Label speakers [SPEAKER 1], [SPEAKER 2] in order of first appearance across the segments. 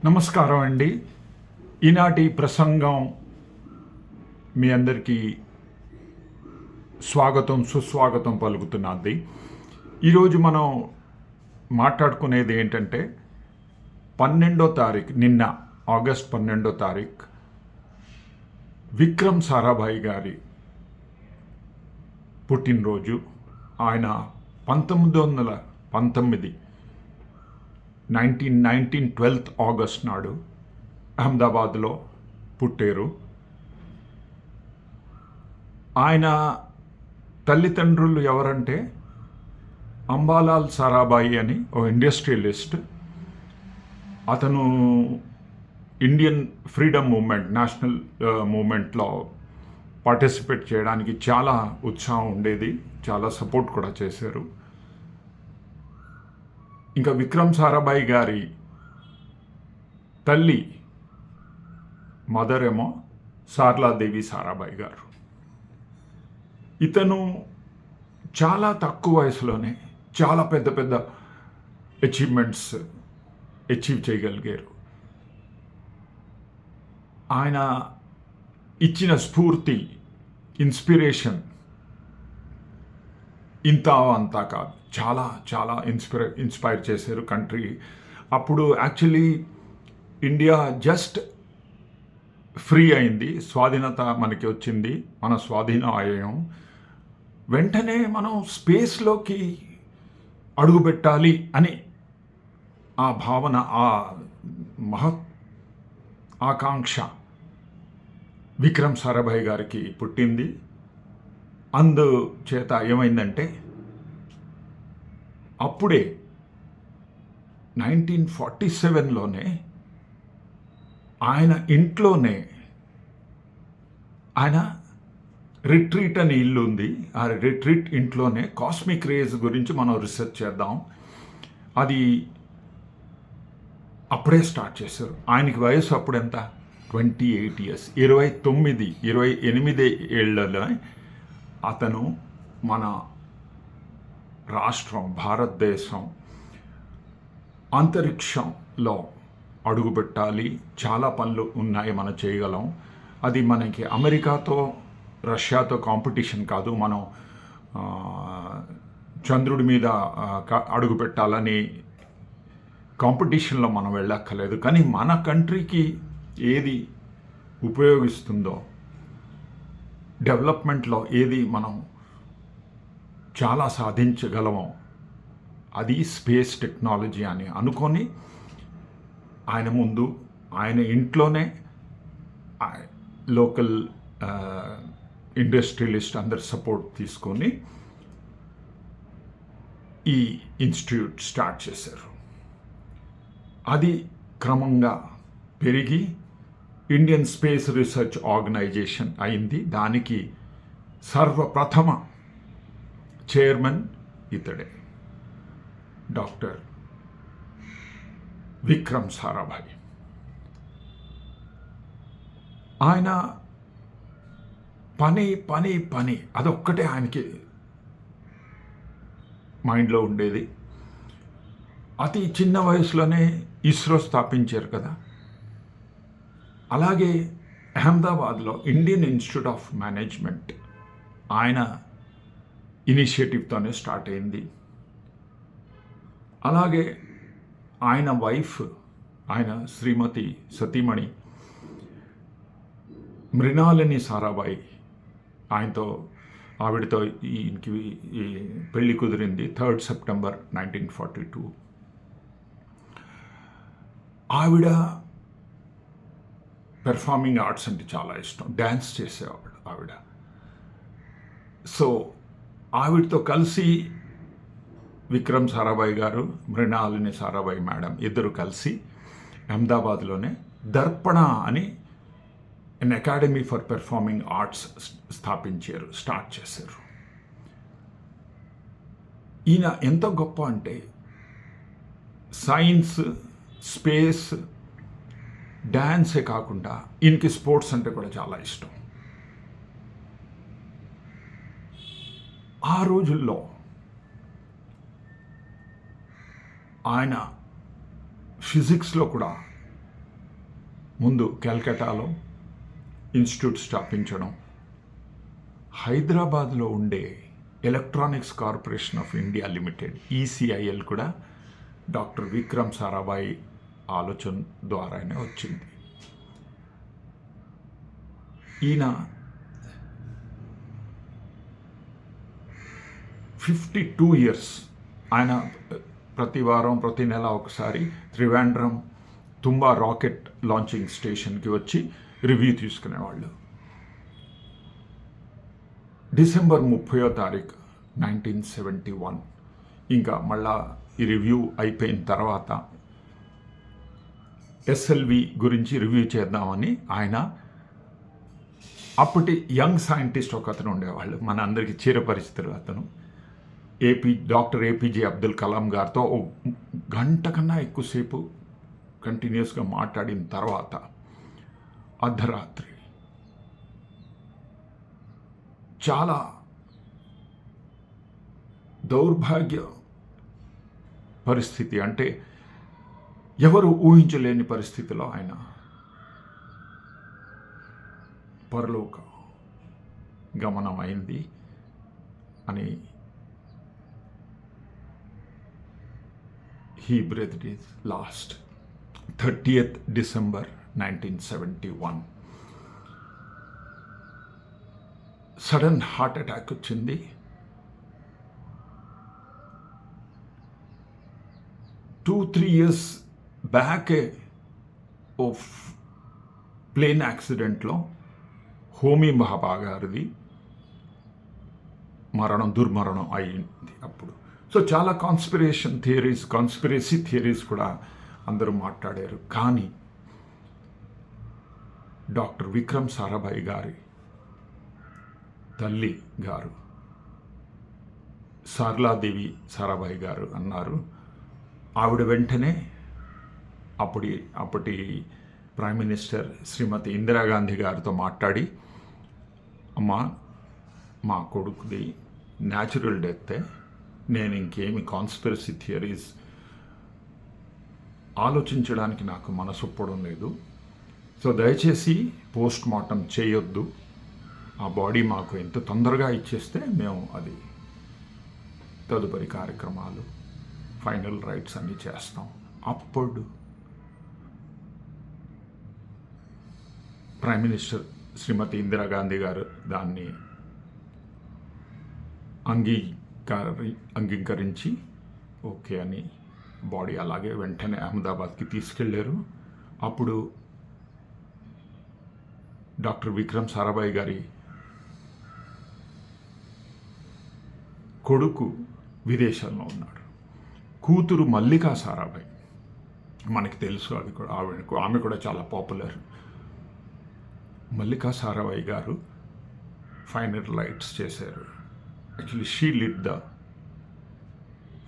[SPEAKER 1] నమస్కారం అండి. ఈనాటి ప్రసంగం మీ అందరికీ స్వాగతం సుస్వాగతం పలుకుతున్నది. ఈరోజు మనం మాట్లాడుకునేది ఏంటంటే 12వ తారీఖు నిన్న ఆగస్ట్ 12వ తారీఖు విక్రమ్ సారాభాయ్ గారి పుట్టినరోజు. ఆయన 1919 12th ఆగస్ట్ నాడు అహ్మదాబాద్లో పుట్టారు. ఆయన తల్లిదండ్రులు ఎవరంటే అంబాలాల్ సారాభాయి అని ఓ ఇండస్ట్రియలిస్ట్. అతను ఇండియన్ ఫ్రీడమ్ మూమెంట్, నేషనల్ మూమెంట్లో పార్టిసిపేట్ చేయడానికి చాలా ఉత్సాహం ఉండేది, చాలా సపోర్ట్ కూడా చేశారు. ఇంకా విక్రమ్ సారాభాయ్ గారి తల్లి మదర్ ఏమో సార్లాదేవి సారాభాయ్ గారు. ఇతను చాలా తక్కువ వయసులోనే చాలా పెద్ద పెద్ద అచీవ్మెంట్స్ అచీవ్ చేయగలిగారు. ఆయన ఇచ్చిన స్ఫూర్తి, ఇన్స్పిరేషన్ ఇంత అంతా కాదు, చాలా చాలా ఇన్స్పైర్ చేశారు కంట్రీ. అప్పుడు యాక్చువల్లీ ఇండియా జస్ట్ ఫ్రీ అయింది, స్వాధీనత మనకి వచ్చింది, మన స్వాధీనం అయ్యాం. వెంటనే మనం స్పేస్లోకి అడుగుపెట్టాలి అని ఆ భావన, ఆ మహత్ ఆకాంక్ష విక్రమ్ సారాభాయ్ గారికి పుట్టింది. అందుచేత ఏమైందంటే అప్పుడే 1947లోనే ఆయన ఇంట్లోనే, ఆయన రిట్రీట్ అని ఇల్లు ఉంది, ఆ రిట్రీట్ ఇంట్లోనే కాస్మిక్ రేస్ గురించి మనం రీసెర్చ్ చేద్దాం. అది అప్పుడే స్టార్ట్ చేశారు. ఆయనకి వయసు అప్పుడెంత, 28 years, 28 ఏళ్ళలో అతను మన రాష్ట్రం భారతదేశం అంతరిక్షంలో అడుగుపెట్టాలి, చాలా పనులు ఉన్నాయి మనం చేయగలం. అది మనకి అమెరికాతో రష్యాతో కాంపిటీషన్ కాదు, మనం చంద్రుడి మీద అడుగుపెట్టాలని కాంపిటీషన్లో మనం వెళ్ళక్కర్లేదు. కానీ మన కంట్రీకి ఏది ఉపయోగిస్తుందో, డెవలప్మెంట్లో ఏది మనం చాలా సాధించగలమో అది స్పేస్ టెక్నాలజీ అని అనుకొని ఆయన ముందు ఆయన ఇంట్లోనే లోకల్ ఇండస్ట్రియలిస్ట్ అందరి సపోర్ట్ తీసుకొని ఈ ఇన్స్టిట్యూట్ స్టార్ట్ చేశారు. అది క్రమంగా పెరిగి ఇండియన్ స్పేస్ రీసెర్చ్ ఆర్గనైజేషన్ అయింది. దానికి సర్వప్రథమ చైర్మన్ ఇతడే, డాక్టర్ విక్రమ్ సారాభాయ్. ఆయన పని పని పని అదొక్కటే ఆయనకి మైండ్లో ఉండేది. అతి చిన్న వయసులోనే ఇస్రో స్థాపించారు కదా. అలాగే అహ్మదాబాద్లో ఇండియన్ ఇన్స్టిట్యూట్ ఆఫ్ మేనేజ్మెంట్ ఆయన ఇనిషియేటివ్తోనే స్టార్ట్ అయింది. అలాగే ఆయన వైఫ్, ఆయన శ్రీమతి సతీమణి మృణాలిని సారాభాయ్, ఆవిడతో ఈయనకి ఈ పెళ్లి కుదిరింది 3rd September 1942. ఆవిడ పెర్ఫార్మింగ్ ఆర్ట్స్ అంటే చాలా ఇష్టం, డ్యాన్స్ చేసేవాడు ఆవిడ. సో ఆవిడతో కలిసి విక్రమ్ సారాభాయ్ గారు, మృణాలిని సారాభాయ్ మేడం ఇద్దరు కలిసి అహ్మదాబాద్లోనే దర్పణ అని an academy for performing arts start చేశారు. ఈయన ఎంత గొప్ప అంటే సైన్స్, స్పేస్, డ్యాన్సే కాకుండా ఈయనకి స్పోర్ట్స్ అంటే కూడా చాలా ఇష్టం. ఆ రోజుల్లో ఆయన ఫిజిక్స్లో కూడా ముందు కలకత్తాలో ఇన్స్టిట్యూట్ స్థాపించడం, హైదరాబాద్లో ఉండే electronics corporation of India limited ECIL కూడా డాక్టర్ విక్రమ్ సారాభాయ్ ఆలోచన ద్వారానే వచ్చింది. ఈయన 52 ఇయర్స్ ఆయన ప్రతి వారం ప్రతి నెల ఒకసారి త్రివేంద్రం తుంబా రాకెట్ లాంచింగ్ స్టేషన్కి వచ్చి రివ్యూ తీసుకునేవాళ్ళు. డిసెంబర్ 30వ తారీఖు 1971 ఇంకా మళ్ళా ఈ రివ్యూ అయిపోయిన తర్వాత ఎస్ఎల్వి గురించి రివ్యూ చేద్దామని ఆయన అప్పటి యంగ్ సైంటిస్ట్ ఒక అతను ఉండేవాళ్ళు, మన అందరికీ చిరపరిచితులు అతను, డాక్టర్ ఏపీజే అబ్దుల్ కలాం గారితో గంట కన్నా ఎక్కువసేపు కంటిన్యూస్గా మాట్లాడిన తర్వాత అర్ధరాత్రి చాలా దౌర్భాగ్య పరిస్థితి, అంటే ఎవరు ఊహించలేని పరిస్థితిలో ఆయన పరలోక గమనం అయింది అని he breathed his last 30th December 1971. Sudden heart attack వచ్చింది. టూ 3 years బ్యాకే ఓ ప్లేన్ యాక్సిడెంట్లో హోమీ మహాబా గారిది దుర్మరణం అయింది అప్పుడు. సో చాలా కాన్స్పిరసీ థియరీస్ కూడా అందరూ మాట్లాడారు. కానీ డాక్టర్ విక్రమ్ సారాభాయ్ గారి తల్లి గారు సార్లాదేవి సారాభాయ్ గారు అన్నారు. ఆవిడ వెంటనే అప్పటి ప్రైమ్ మినిస్టర్ శ్రీమతి ఇందిరాగాంధీ గారితో మాట్లాడి, అమ్మా మా కొడుకుది న్యాచురల్ డెత్తే, నేను ఇంకేమి కాన్స్పిరసీ థియరీస్ ఆలోచించడానికి నాకు మనసొప్పడం లేదు, సో దయచేసి పోస్ట్ మార్టం చేయొద్దు, ఆ బాడీ మాకు ఎంత తొందరగా ఇచ్చేస్తే మేము అది తదుపరి కార్యక్రమాలు ఫైనల్ రైట్స్ అన్నీ చేస్తాం. అప్పుడు ప్రైమ్ మినిస్టర్ శ్రీమతి ఇందిరాగాంధీ గారు దాన్ని అంగీకరించి ఓకే అని బాడీ అలాగే వెంటనే అహ్మదాబాద్కి తీసుకెళ్లారు. అప్పుడు డాక్టర్ విక్రమ్ సారాభాయ్ గారి కొడుకు విదేశాల్లో ఉన్నాడు, కూతురు మల్లికా సారాభాయ్ మనకి తెలుసు, అది కూడా ఆమె కూడా చాలా పాపులర్. మల్లికా సారాభాయ్ గారు ఫైనల్ రైట్స్ చేశారు. Actually, she lit the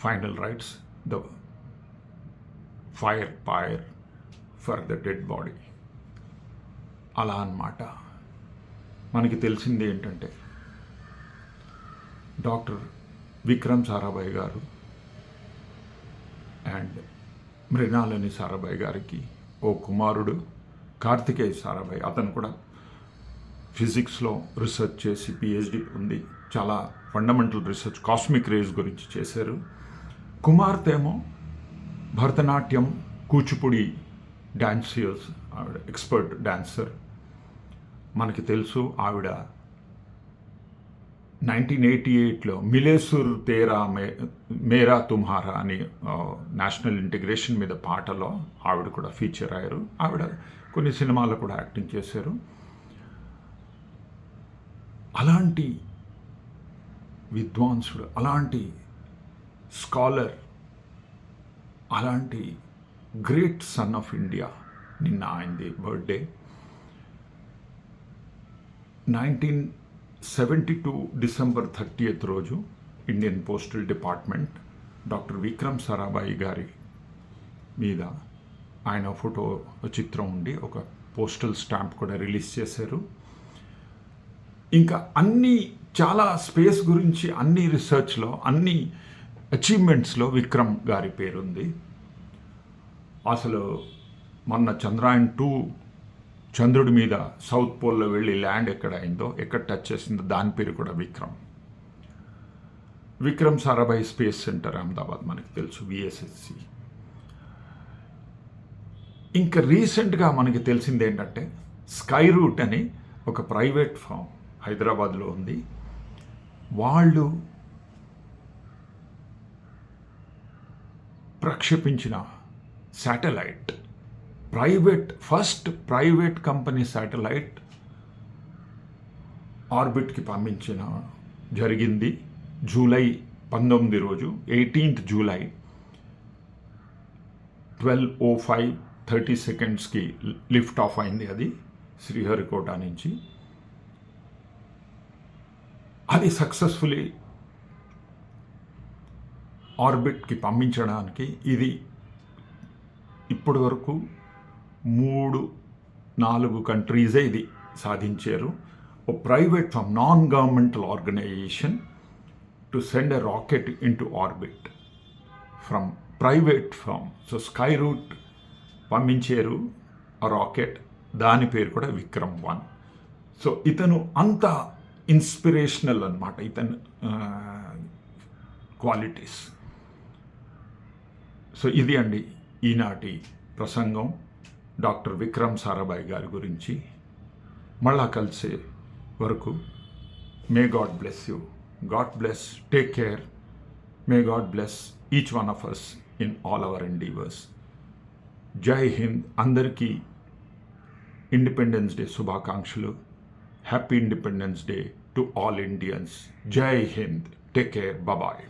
[SPEAKER 1] final rites, the fire pyre for the dead body. అలా అన్నమాట. మనకి తెలిసింది ఏంటంటే డాక్టర్ విక్రమ్ సారాభాయ్ గారు అండ్ మృణాలిని సారాభాయ్ గారికి ఓ కుమారుడు కార్తికేయ సారాభాయ్, అతను కూడా ఫిజిక్స్లో రీసెర్చ్ చేసి పిహెచ్డి ఉంది, చాలా ఫండమెంటల్ రీసెర్చ్ కాస్మిక్ రేస్ గురించి చేశారు. కుమార్తె ఏమో భరతనాట్యం కూచిపూడి డాన్సర్స్, ఆవిడ ఎక్స్పర్ట్ డాన్సర్. మనకి తెలుసు ఆవిడ 1988లో మిలేసుర్ తేరా మేరా తుమ్హారా అని నేషనల్ ఇంటిగ్రేషన్ మీద పాటలో ఆవిడ కూడా ఫీచర్ అయ్యారు. ఆవిడ కొన్ని సినిమాల్లో కూడా యాక్టింగ్ చేశారు. అలాంటి విద్వాంసుడు, అలాంటి స్కాలర్, అలాంటి గ్రేట్ సన్ ఆఫ్ ఇండియా నిన్న ఆయనది బర్త్డే. 1972 డిసెంబర్ 30th రోజు Indian postal department doctor Vikram Sarabhai గారి మీద ఆయన ఫోటో చిత్రం ఉండి ఒక పోస్టల్ స్టాంప్ కూడా రిలీజ్ చేశారు. ఇంకా చాలా స్పేస్ గురించి అన్ని రీసెర్చ్లో, అన్ని అచీవ్మెంట్స్లో విక్రమ్ గారి పేరుంది. అసలు మొన్న చంద్రయాన్ 2 చంద్రుడి మీద సౌత్ పోల్లో వెళ్ళి ల్యాండ్ ఎక్కడ అయిందో, ఎక్కడ టచ్ చేసిందో దాని పేరు కూడా విక్రమ్. విక్రమ్ సారాభాయ్ స్పేస్ సెంటర్ అహ్మదాబాద్ మనకి తెలుసు, విఎస్ఎస్సి. ఇంకా రీసెంట్గా మనకి తెలిసింది ఏంటంటే స్కై రూట్ అని ఒక ప్రైవేట్ ఫామ్ హైదరాబాద్లో ఉంది. వాళ్ళు ప్రక్షేపించిన satellite, first private company satellite ఆర్బిట్కి పంపించిన జరిగింది జూలై 19 రోజు, 18th జూలై 12:05:30 లిఫ్ట్ ఆఫ్ అయింది. అది శ్రీహరికోట నుంచి. అది సక్సెస్ఫుల్లీ ఆర్బిట్కి పంపించడానికి ఇది ఇప్పటి వరకు 3-4 కంట్రీజే ఇది సాధించారు. ఓ private firm, non governmental organization to send a rocket into orbit from private firm. So Skyroot పంపించారు ఆ రాకెట్, దాని పేరు కూడా విక్రమ్-1. సో ఇతను అంత ఇన్స్పిరేషనల్ అన్నమాట, ఇతను క్వాలిటీస్. సో ఇది అండి ఈనాటి ప్రసంగం డాక్టర్ విక్రమ్ సారాభాయ్ గారి గురించి. మళ్ళా కలిసే వరకు may God bless you. God bless, take care. May God bless each one of us in all our endeavours. జై హింద్. అందరికీ ఇండిపెండెన్స్ డే శుభాకాంక్షలు. Happy independence day to all Indians. జై హింద్. Take care. బాయ్.